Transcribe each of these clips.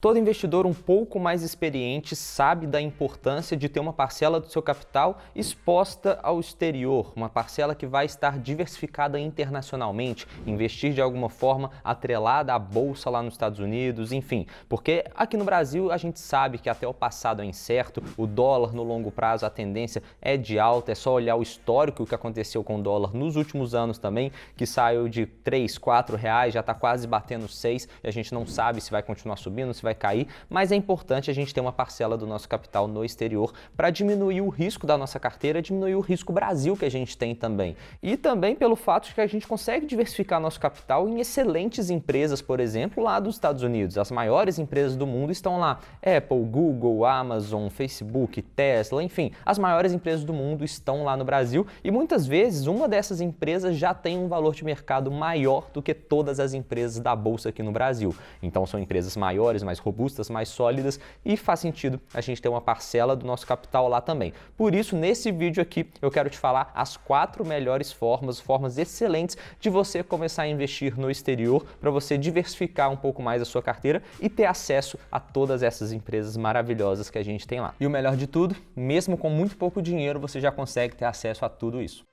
Todo investidor um pouco mais experiente sabe da importância de ter uma parcela do seu capital exposta ao exterior, uma parcela que vai estar diversificada internacionalmente, investir de alguma forma atrelada à bolsa lá nos Estados Unidos, enfim. Porque aqui no Brasil a gente sabe que até o passado é incerto, o dólar no longo prazo a tendência é de alta, é só olhar o histórico que aconteceu com o dólar nos últimos anos também, que saiu de 3, 4 reais, já está quase batendo 6 e a gente não sabe se vai continuar subindo, se vai cair, mas é importante a gente ter uma parcela do nosso capital no exterior para diminuir o risco da nossa carteira, diminuir o risco Brasil que a gente tem também. E também pelo fato de que a gente consegue diversificar nosso capital em excelentes empresas, por exemplo, lá dos Estados Unidos. As maiores empresas do mundo estão lá. Apple, Google, Amazon, Facebook, Tesla, enfim, as maiores empresas do mundo estão lá no Brasil e muitas vezes uma dessas empresas já tem um valor de mercado maior do que todas as empresas da bolsa aqui no Brasil. Então são empresas maiores, mais robustas, mais sólidas e faz sentido a gente ter uma parcela do nosso capital lá também. Por isso, nesse vídeo aqui, eu quero te falar as 4 melhores formas excelentes de você começar a investir no exterior para você diversificar um pouco mais a sua carteira e ter acesso a todas essas empresas maravilhosas que a gente tem lá. E o melhor de tudo, mesmo com muito pouco dinheiro, você já consegue ter acesso a tudo isso.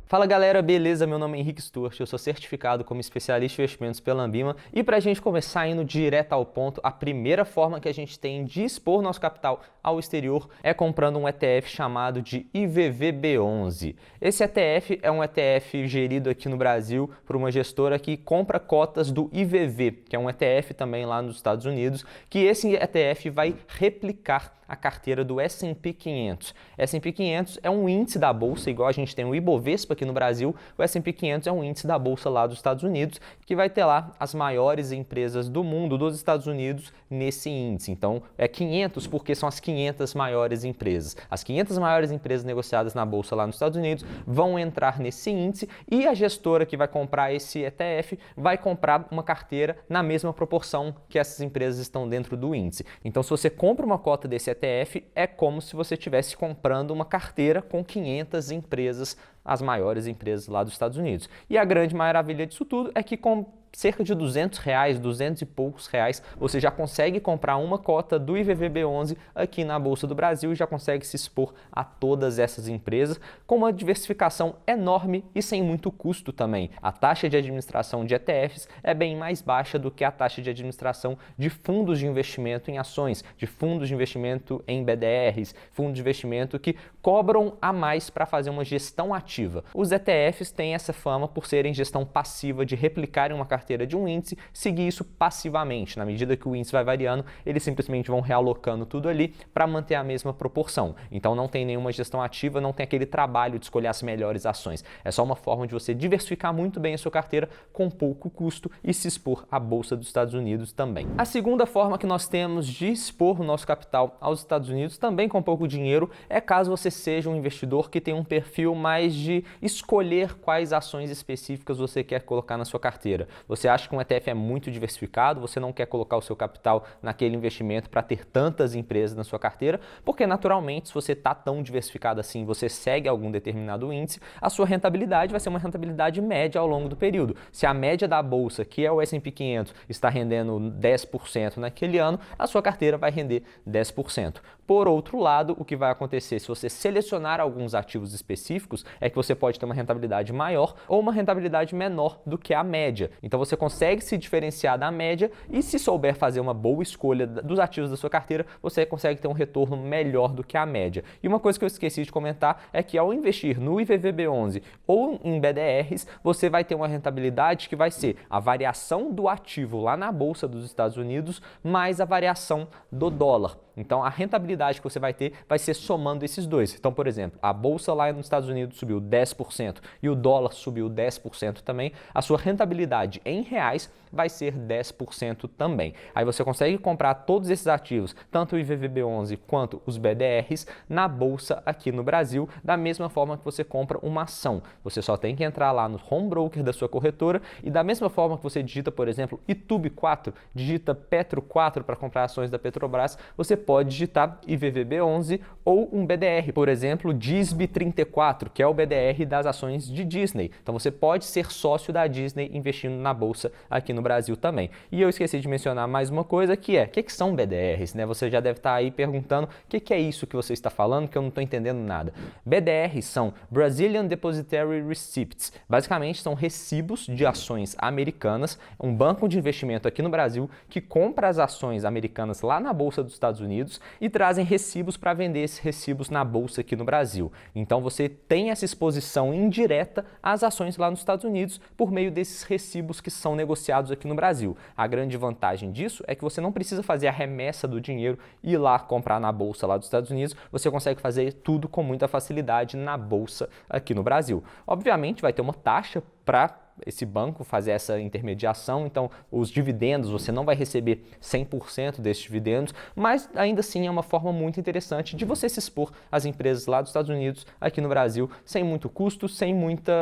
Fala galera, beleza? Meu nome é Henrique Stuart, eu sou certificado como especialista em investimentos pela Ambima e para a gente começar indo direto ao ponto, a primeira forma que a gente tem de expor nosso capital ao exterior é comprando um ETF chamado de IVVB11. Esse ETF é um ETF gerido aqui no Brasil por uma gestora que compra cotas do IVV, que é um ETF também lá nos Estados Unidos, que esse ETF vai replicar a carteira do S&P 500. S&P 500 é um índice da bolsa, igual a gente tem o Ibovespa aqui no Brasil, o S&P 500 é um índice da bolsa lá dos Estados Unidos, que vai ter lá as maiores empresas do mundo, dos Estados Unidos, nesse índice. Então, é 500 porque são as 500 maiores empresas. As 500 maiores empresas negociadas na bolsa lá nos Estados Unidos vão entrar nesse índice e a gestora que vai comprar esse ETF vai comprar uma carteira na mesma proporção que essas empresas estão dentro do índice. Então, se você compra uma cota desse ETF, é como se você estivesse comprando uma carteira com 500 empresas, as maiores empresas lá dos Estados Unidos. E a grande maravilha disso tudo é que com cerca de R$200, 200 e poucos reais, você já consegue comprar uma cota do IVVB11 aqui na Bolsa do Brasil e já consegue se expor a todas essas empresas com uma diversificação enorme e sem muito custo também. A taxa de administração de ETFs é bem mais baixa do que a taxa de administração de fundos de investimento em ações, de fundos de investimento em BDRs, fundos de investimento que cobram a mais para fazer uma gestão ativa. Os ETFs têm essa fama por serem gestão passiva, de replicarem uma carteira de um índice, seguir isso passivamente. Na medida que o índice vai variando, eles simplesmente vão realocando tudo ali para manter a mesma proporção. Então não tem nenhuma gestão ativa, não tem aquele trabalho de escolher as melhores ações. É só uma forma de você diversificar muito bem a sua carteira com pouco custo e se expor à Bolsa dos Estados Unidos também. A segunda forma que nós temos de expor o nosso capital aos Estados Unidos, também com pouco dinheiro, é caso você seja um investidor que tem um perfil mais de escolher quais ações específicas você quer colocar na sua carteira. Você acha que um ETF é muito diversificado, você não quer colocar o seu capital naquele investimento para ter tantas empresas na sua carteira, porque naturalmente, se você está tão diversificado assim, você segue algum determinado índice, a sua rentabilidade vai ser uma rentabilidade média ao longo do período. Se a média da bolsa, que é o S&P 500, está rendendo 10% naquele ano, a sua carteira vai render 10%. Por outro lado, o que vai acontecer se você selecionar alguns ativos específicos é que você pode ter uma rentabilidade maior ou uma rentabilidade menor do que a média. Então você consegue se diferenciar da média e se souber fazer uma boa escolha dos ativos da sua carteira, você consegue ter um retorno melhor do que a média. E uma coisa que eu esqueci de comentar é que ao investir no IVVB11 ou em BDRs, você vai ter uma rentabilidade que vai ser a variação do ativo lá na Bolsa dos Estados Unidos mais a variação do dólar. Então, a rentabilidade que você vai ter vai ser somando esses dois. Então, por exemplo, a bolsa lá nos Estados Unidos subiu 10% e o dólar subiu 10% também, a sua rentabilidade em reais vai ser 10% também. Aí você consegue comprar todos esses ativos, tanto o IVVB11 quanto os BDRs, na bolsa aqui no Brasil, da mesma forma que você compra uma ação. Você só tem que entrar lá no home broker da sua corretora e da mesma forma que você digita, por exemplo, ITUB4, digita Petro4 para comprar ações da Petrobras, você pode digitar IVVB11 ou um BDR, por exemplo, DISB34, que é o BDR das ações de Disney. Então você pode ser sócio da Disney investindo na bolsa bolsa aqui no Brasil também. E eu esqueci de mencionar mais uma coisa que é, o que são BDRs, né? Você já deve estar aí perguntando o que é isso que você está falando, que eu não estou entendendo nada. BDRs são Brazilian Depositary Receipts. Basicamente são recibos de ações americanas, um banco de investimento aqui no Brasil que compra as ações americanas lá na Bolsa dos Estados Unidos e trazem recibos para vender esses recibos na Bolsa aqui no Brasil. Então você tem essa exposição indireta às ações lá nos Estados Unidos por meio desses recibos que são negociados aqui no Brasil. A grande vantagem disso é que você não precisa fazer a remessa do dinheiro e ir lá comprar na Bolsa lá dos Estados Unidos, você consegue fazer tudo com muita facilidade na Bolsa aqui no Brasil. Obviamente vai ter uma taxa para esse banco fazer essa intermediação, então os dividendos, você não vai receber 100% desses dividendos, mas ainda assim é uma forma muito interessante de você se expor às empresas lá dos Estados Unidos, aqui no Brasil, sem muito custo, sem muita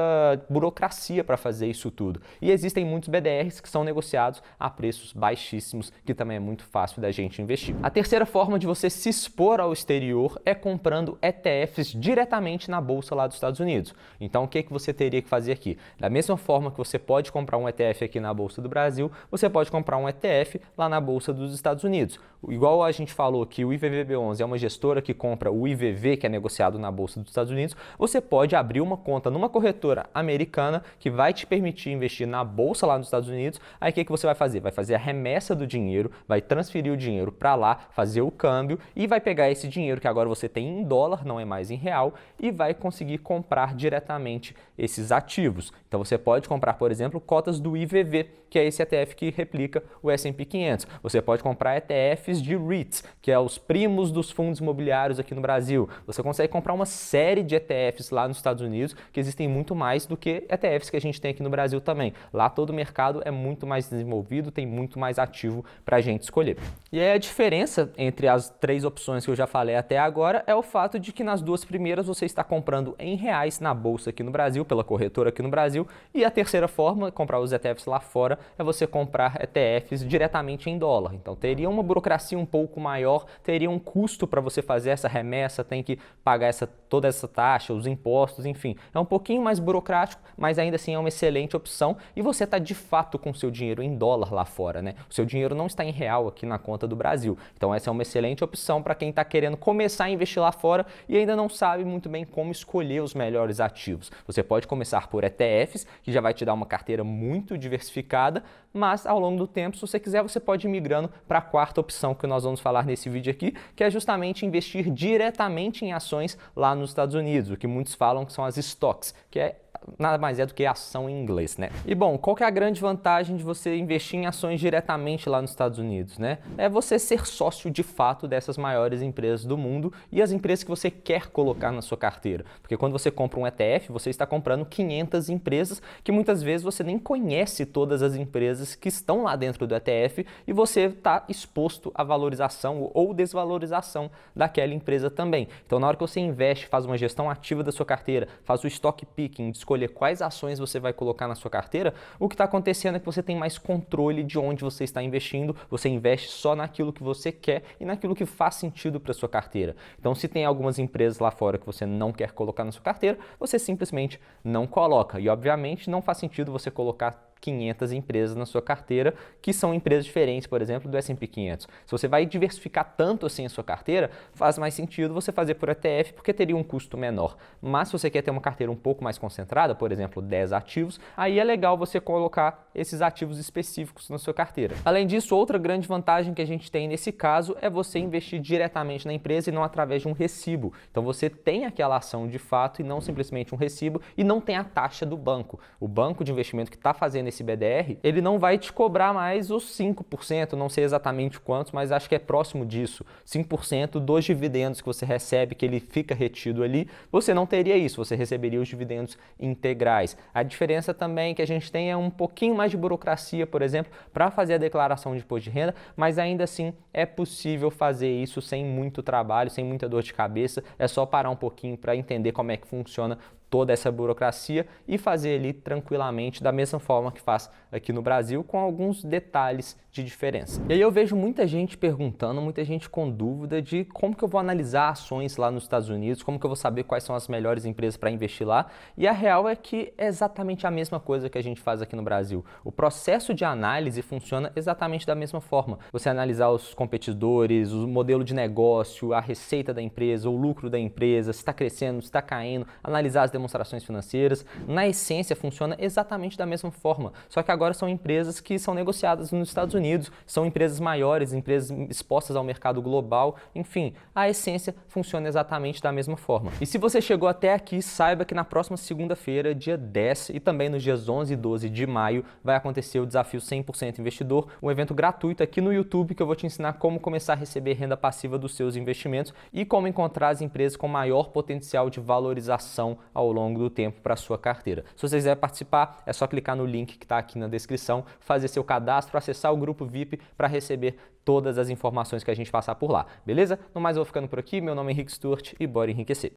burocracia para fazer isso tudo. E existem muitos BDRs que são negociados a preços baixíssimos, que também é muito fácil da gente investir. A terceira forma de você se expor ao exterior é comprando ETFs diretamente na bolsa lá dos Estados Unidos. Então o que você teria que fazer aqui? Da mesma forma que você pode comprar um ETF aqui na Bolsa do Brasil, você pode comprar um ETF lá na Bolsa dos Estados Unidos. Igual a gente falou que o IVVB11 é uma gestora que compra o IVV, que é negociado na Bolsa dos Estados Unidos, você pode abrir uma conta numa corretora americana que vai te permitir investir na Bolsa lá nos Estados Unidos. Aí o que você vai fazer? Vai fazer a remessa do dinheiro, vai transferir o dinheiro para lá, fazer o câmbio e vai pegar esse dinheiro que agora você tem em dólar, não é mais em real, e vai conseguir comprar diretamente esses ativos. Então você pode comprar, por exemplo, cotas do IVV, que é esse ETF que replica o S&P 500. Você pode comprar ETFs de REITs, que é os primos dos fundos imobiliários aqui no Brasil. Você consegue comprar uma série de ETFs lá nos Estados Unidos, que existem muito mais do que ETFs que a gente tem aqui no Brasil também. Lá todo o mercado é muito mais desenvolvido, tem muito mais ativo para a gente escolher. E aí a diferença entre as três opções que eu já falei até agora é o fato de que nas duas primeiras você está comprando em reais na bolsa aqui no Brasil, pela corretora aqui no Brasil, e a terceira forma, comprar os ETFs lá fora, é você comprar ETFs diretamente em dólar. Então teria uma burocracia um pouco maior, teria um custo para você fazer essa remessa, tem que pagar toda essa taxa, os impostos, enfim. É um pouquinho mais burocrático, mas ainda assim é uma excelente opção e você está de fato com o seu dinheiro em dólar lá fora, né? O seu dinheiro não está em real aqui na conta do Brasil. Então essa é uma excelente opção para quem está querendo começar a investir lá fora e ainda não sabe muito bem como escolher os melhores ativos. Você pode começar por ETFs, que já vai te dar uma carteira muito diversificada, mas ao longo do tempo, se você quiser, você pode ir migrando para a quarta opção que nós vamos falar nesse vídeo aqui, que é justamente investir diretamente em ações lá nos Estados Unidos, o que muitos falam que são as stocks, que nada mais é do que ação em inglês, né? E bom, qual que é a grande vantagem de você investir em ações diretamente lá nos Estados Unidos, né? É você ser sócio de fato dessas maiores empresas do mundo e as empresas que você quer colocar na sua carteira. Porque quando você compra um ETF, você está comprando 500 empresas que muitas vezes você nem conhece todas as empresas que estão lá dentro do ETF e você está exposto à valorização ou desvalorização daquela empresa também. Então, na hora que você investe, faz uma gestão ativa da sua carteira, faz o stock picking, escolher quais ações você vai colocar na sua carteira, o que está acontecendo é que você tem mais controle de onde você está investindo, você investe só naquilo que você quer e naquilo que faz sentido para a sua carteira. Então, se tem algumas empresas lá fora que você não quer colocar na sua carteira, você simplesmente não coloca. E, obviamente, não faz sentido você colocar 500 empresas na sua carteira, que são empresas diferentes, por exemplo, do S&P 500. Se você vai diversificar tanto assim a sua carteira, faz mais sentido você fazer por ETF, porque teria um custo menor. Mas se você quer ter uma carteira um pouco mais concentrada, por exemplo, 10 ativos, aí é legal você colocar esses ativos específicos na sua carteira. Além disso, outra grande vantagem que a gente tem nesse caso é você investir diretamente na empresa e não através de um recibo. Então você tem aquela ação de fato e não simplesmente um recibo e não tem a taxa do banco. O banco de investimento que está fazendo esse BDR, ele não vai te cobrar mais os 5%, não sei exatamente quantos, mas acho que é próximo disso. 5% dos dividendos que você recebe, que ele fica retido ali, você não teria isso, você receberia os dividendos integrais. A diferença também que a gente tem é um pouquinho mais de burocracia, por exemplo, para fazer a declaração de imposto de renda, mas ainda assim é possível fazer isso sem muito trabalho, sem muita dor de cabeça, é só parar um pouquinho para entender como é que funciona toda essa burocracia e fazer ali tranquilamente da mesma forma que faz aqui no Brasil, com alguns detalhes de diferença. E aí eu vejo muita gente perguntando, muita gente com dúvida de como que eu vou analisar ações lá nos Estados Unidos, como que eu vou saber quais são as melhores empresas para investir lá. E a real é que é exatamente a mesma coisa que a gente faz aqui no Brasil. O processo de análise funciona exatamente da mesma forma. Você analisar os competidores, o modelo de negócio, a receita da empresa, o lucro da empresa, se está crescendo, se está caindo, analisar as demonstrações financeiras. Na essência, funciona exatamente da mesma forma. Só que agora são empresas que são negociadas nos Estados Unidos, são empresas maiores, empresas expostas ao mercado global, enfim, a essência funciona exatamente da mesma forma. E se você chegou até aqui, saiba que na próxima segunda-feira, dia 10, e também nos dias 11 e 12 de maio, vai acontecer o Desafio 100% Investidor, um evento gratuito aqui no YouTube que eu vou te ensinar como começar a receber renda passiva dos seus investimentos e como encontrar as empresas com maior potencial de valorização ao longo do tempo para a sua carteira. Se você quiser participar, é só clicar no link que está aqui na descrição, fazer seu cadastro, acessar o grupo VIP para receber todas as informações que a gente passar por lá, beleza? No mais, eu vou ficando por aqui, meu nome é Henrique Stewart e bora enriquecer!